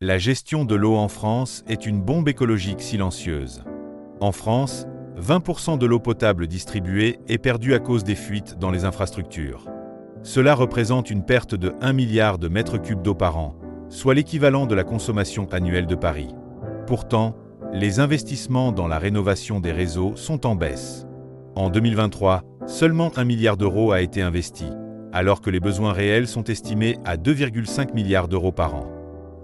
La gestion de l'eau en France est une bombe écologique silencieuse. En France, 20% de l'eau potable distribuée est perdue à cause des fuites dans les infrastructures. Cela représente une perte de 1 milliard de mètres cubes d'eau par an, soit l'équivalent de la consommation annuelle de Paris. Pourtant, les investissements dans la rénovation des réseaux sont en baisse. En 2023, seulement 1 milliard d'euros a été investi, alors que les besoins réels sont estimés à 2,5 milliards d'euros par an.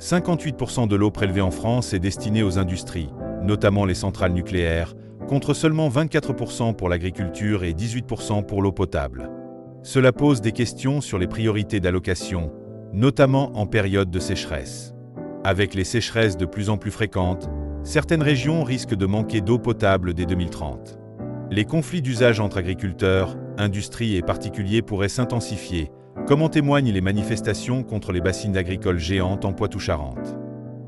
58% de l'eau prélevée en France est destinée aux industries, notamment les centrales nucléaires, contre seulement 24% pour l'agriculture et 18% pour l'eau potable. Cela pose des questions sur les priorités d'allocation, notamment en période de sécheresse. Avec les sécheresses de plus en plus fréquentes, certaines régions risquent de manquer d'eau potable dès 2030. Les conflits d'usage entre agriculteurs, industries et particuliers pourraient s'intensifier, comme en témoignent les manifestations contre les bassines agricoles géantes en Poitou-Charentes.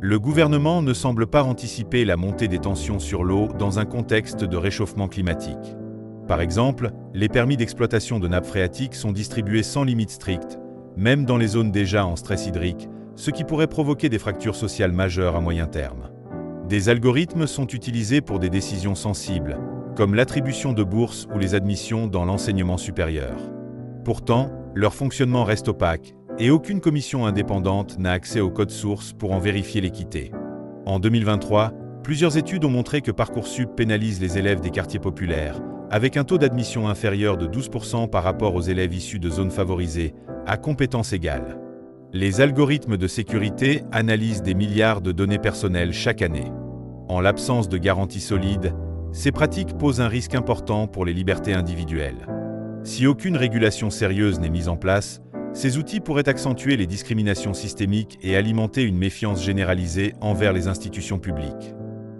Le gouvernement ne semble pas anticiper la montée des tensions sur l'eau dans un contexte de réchauffement climatique. Par exemple, les permis d'exploitation de nappes phréatiques sont distribués sans limite stricte, même dans les zones déjà en stress hydrique, ce qui pourrait provoquer des fractures sociales majeures à moyen terme. Des algorithmes sont utilisés pour des décisions sensibles, comme l'attribution de bourses ou les admissions dans l'enseignement supérieur. Pourtant, leur fonctionnement reste opaque, et aucune commission indépendante n'a accès au code source pour en vérifier l'équité. En 2023, plusieurs études ont montré que Parcoursup pénalise les élèves des quartiers populaires, avec un taux d'admission inférieur de 12% par rapport aux élèves issus de zones favorisées, à compétences égales. Les algorithmes de sécurité analysent des milliards de données personnelles chaque année. En l'absence de garanties solides, ces pratiques posent un risque important pour les libertés individuelles. Si aucune régulation sérieuse n'est mise en place, ces outils pourraient accentuer les discriminations systémiques et alimenter une méfiance généralisée envers les institutions publiques.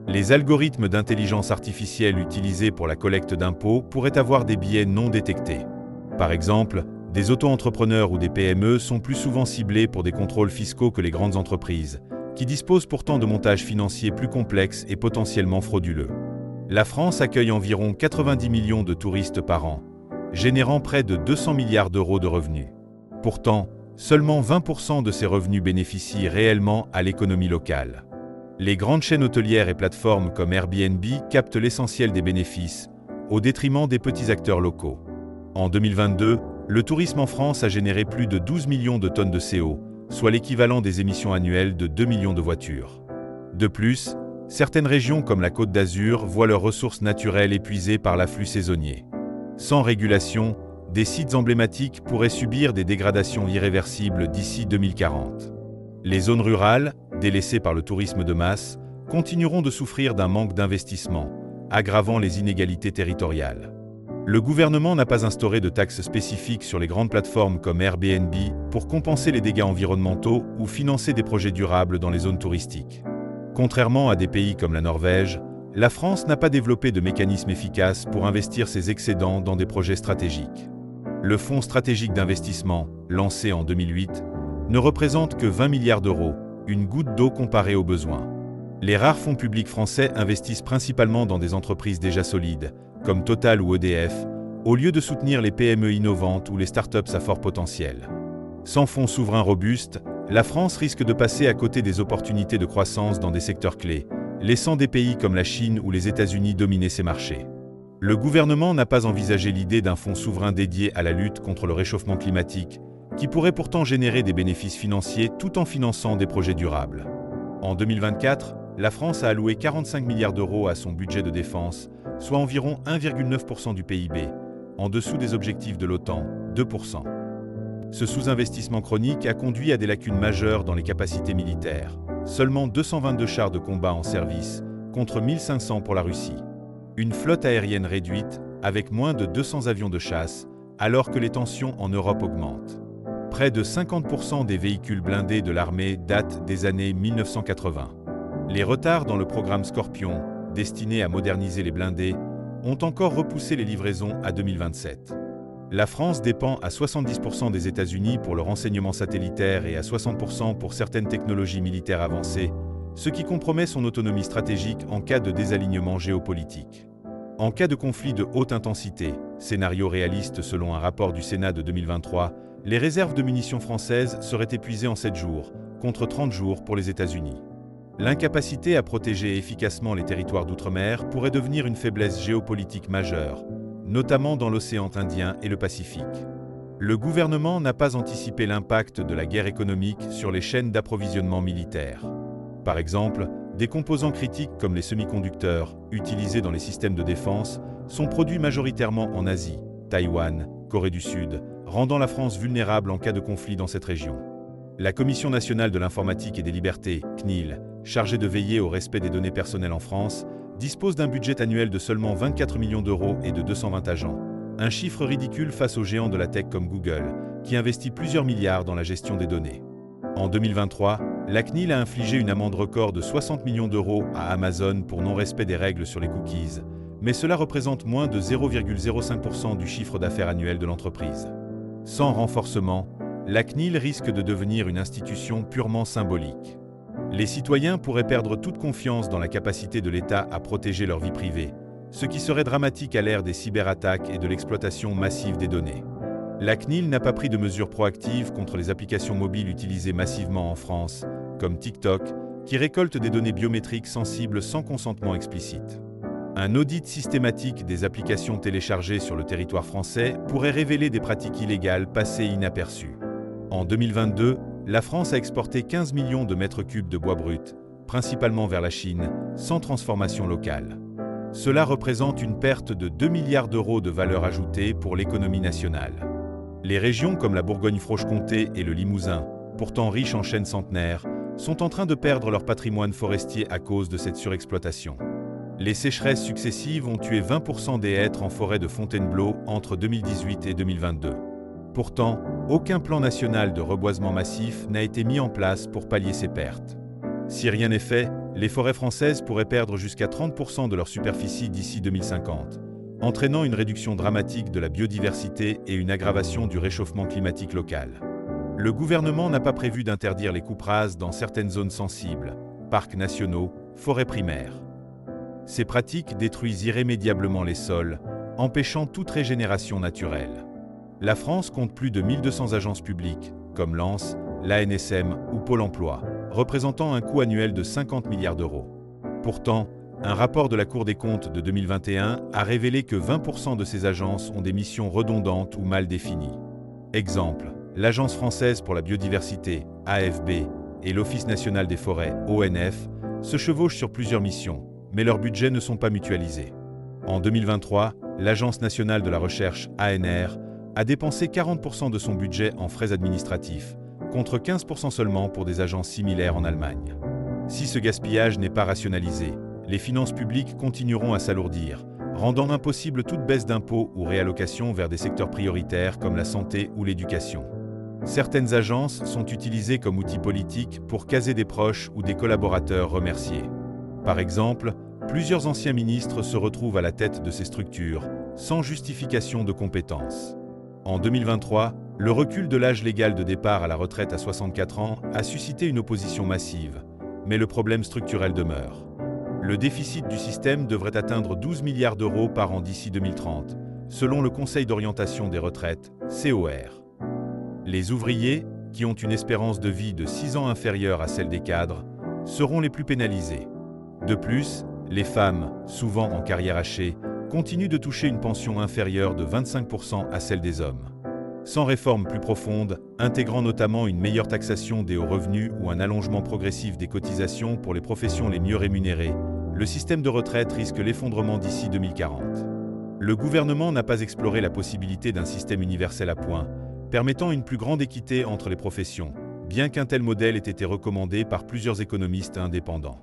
Les algorithmes d'intelligence artificielle utilisés pour la collecte d'impôts pourraient avoir des biais non détectés. Par exemple, des auto-entrepreneurs ou des PME sont plus souvent ciblés pour des contrôles fiscaux que les grandes entreprises, qui disposent pourtant de montages financiers plus complexes et potentiellement frauduleux. La France accueille environ 90 millions de touristes par an, générant près de 200 milliards d'euros de revenus. Pourtant, seulement 20% de ces revenus bénéficient réellement à l'économie locale. Les grandes chaînes hôtelières et plateformes comme Airbnb captent l'essentiel des bénéfices, au détriment des petits acteurs locaux. En 2022, le tourisme en France a généré plus de 12 millions de tonnes de CO, soit l'équivalent des émissions annuelles de 2 millions de voitures. De plus, certaines régions comme la Côte d'Azur voient leurs ressources naturelles épuisées par l'afflux saisonnier. Sans régulation, des sites emblématiques pourraient subir des dégradations irréversibles d'ici 2040. Les zones rurales, délaissées par le tourisme de masse, continueront de souffrir d'un manque d'investissement, aggravant les inégalités territoriales. Le gouvernement n'a pas instauré de taxes spécifiques sur les grandes plateformes comme Airbnb pour compenser les dégâts environnementaux ou financer des projets durables dans les zones touristiques. Contrairement à des pays comme la Norvège, la France n'a pas développé de mécanisme efficace pour investir ses excédents dans des projets stratégiques. Le Fonds stratégique d'investissement, lancé en 2008, ne représente que 20 milliards d'euros, une goutte d'eau comparée aux besoins. Les rares fonds publics français investissent principalement dans des entreprises déjà solides, comme Total ou EDF, au lieu de soutenir les PME innovantes ou les startups à fort potentiel. Sans fonds souverains robustes, la France risque de passer à côté des opportunités de croissance dans des secteurs clés, laissant des pays comme la Chine ou les États-Unis dominer ces marchés. Le gouvernement n'a pas envisagé l'idée d'un fonds souverain dédié à la lutte contre le réchauffement climatique, qui pourrait pourtant générer des bénéfices financiers tout en finançant des projets durables. En 2024, la France a alloué 45 milliards d'euros à son budget de défense, soit environ 1,9% du PIB, en dessous des objectifs de l'OTAN, 2%. Ce sous-investissement chronique a conduit à des lacunes majeures dans les capacités militaires. Seulement 222 chars de combat en service, contre 1500 pour la Russie. Une flotte aérienne réduite, avec moins de 200 avions de chasse, alors que les tensions en Europe augmentent. Près de 50% des véhicules blindés de l'armée datent des années 1980. Les retards dans le programme Scorpion, destiné à moderniser les blindés, ont encore repoussé les livraisons à 2027. La France dépend à 70% des États-Unis pour le renseignement satellitaire et à 60% pour certaines technologies militaires avancées, ce qui compromet son autonomie stratégique en cas de désalignement géopolitique. En cas de conflit de haute intensité, scénario réaliste selon un rapport du Sénat de 2023, les réserves de munitions françaises seraient épuisées en 7 jours, contre 30 jours pour les États-Unis. L'incapacité à protéger efficacement les territoires d'outre-mer pourrait devenir une faiblesse géopolitique majeure, notamment dans l'océan Indien et le Pacifique. Le gouvernement n'a pas anticipé l'impact de la guerre économique sur les chaînes d'approvisionnement militaire. Par exemple, des composants critiques comme les semi-conducteurs, utilisés dans les systèmes de défense, sont produits majoritairement en Asie, Taïwan, Corée du Sud, rendant la France vulnérable en cas de conflit dans cette région. La Commission nationale de l'informatique et des libertés, CNIL, chargée de veiller au respect des données personnelles en France, dispose d'un budget annuel de seulement 24 millions d'euros et de 220 agents. Un chiffre ridicule face aux géants de la tech comme Google, qui investit plusieurs milliards dans la gestion des données. En 2023, la CNIL a infligé une amende record de 60 millions d'euros à Amazon pour non-respect des règles sur les cookies, mais cela représente moins de 0,05% du chiffre d'affaires annuel de l'entreprise. Sans renforcement, la CNIL risque de devenir une institution purement symbolique. Les citoyens pourraient perdre toute confiance dans la capacité de l'État à protéger leur vie privée, ce qui serait dramatique à l'ère des cyberattaques et de l'exploitation massive des données. La CNIL n'a pas pris de mesures proactives contre les applications mobiles utilisées massivement en France, comme TikTok, qui récoltent des données biométriques sensibles sans consentement explicite. Un audit systématique des applications téléchargées sur le territoire français pourrait révéler des pratiques illégales passées inaperçues. En 2022, la France a exporté 15 millions de mètres cubes de bois brut, principalement vers la Chine, sans transformation locale. Cela représente une perte de 2 milliards d'euros de valeur ajoutée pour l'économie nationale. Les régions comme la Bourgogne-Franche-Comté et le Limousin, pourtant riches en chênes centenaires, sont en train de perdre leur patrimoine forestier à cause de cette surexploitation. Les sécheresses successives ont tué 20% des hêtres en forêt de Fontainebleau entre 2018 et 2022. Pourtant, aucun plan national de reboisement massif n'a été mis en place pour pallier ces pertes. Si rien n'est fait, les forêts françaises pourraient perdre jusqu'à 30% de leur superficie d'ici 2050, entraînant une réduction dramatique de la biodiversité et une aggravation du réchauffement climatique local. Le gouvernement n'a pas prévu d'interdire les coupes rases dans certaines zones sensibles, parcs nationaux, forêts primaires. Ces pratiques détruisent irrémédiablement les sols, empêchant toute régénération naturelle. La France compte plus de 1200 agences publiques, comme l'ANS, l'ANSM ou Pôle emploi, représentant un coût annuel de 50 milliards d'euros. Pourtant, un rapport de la Cour des comptes de 2021 a révélé que 20% de ces agences ont des missions redondantes ou mal définies. Exemple, l'Agence française pour la biodiversité, AFB, et l'Office national des forêts, ONF, se chevauchent sur plusieurs missions, mais leurs budgets ne sont pas mutualisés. En 2023, l'Agence nationale de la recherche, ANR, a dépensé 40% de son budget en frais administratifs, contre 15% seulement pour des agences similaires en Allemagne. Si ce gaspillage n'est pas rationalisé, les finances publiques continueront à s'alourdir, rendant impossible toute baisse d'impôts ou réallocation vers des secteurs prioritaires comme la santé ou l'éducation. Certaines agences sont utilisées comme outils politiques pour caser des proches ou des collaborateurs remerciés. Par exemple, plusieurs anciens ministres se retrouvent à la tête de ces structures, sans justification de compétences. En 2023, le recul de l'âge légal de départ à la retraite à 64 ans a suscité une opposition massive, mais le problème structurel demeure. Le déficit du système devrait atteindre 12 milliards d'euros par an d'ici 2030, selon le Conseil d'orientation des retraites, COR. Les ouvriers, qui ont une espérance de vie de 6 ans inférieure à celle des cadres, seront les plus pénalisés. De plus, les femmes, souvent en carrière hachée, continuent de toucher une pension inférieure de 25% à celle des hommes. Sans réforme plus profonde, intégrant notamment une meilleure taxation des hauts revenus ou un allongement progressif des cotisations pour les professions les mieux rémunérées, le système de retraite risque l'effondrement d'ici 2040. Le gouvernement n'a pas exploré la possibilité d'un système universel à points, permettant une plus grande équité entre les professions, bien qu'un tel modèle ait été recommandé par plusieurs économistes indépendants.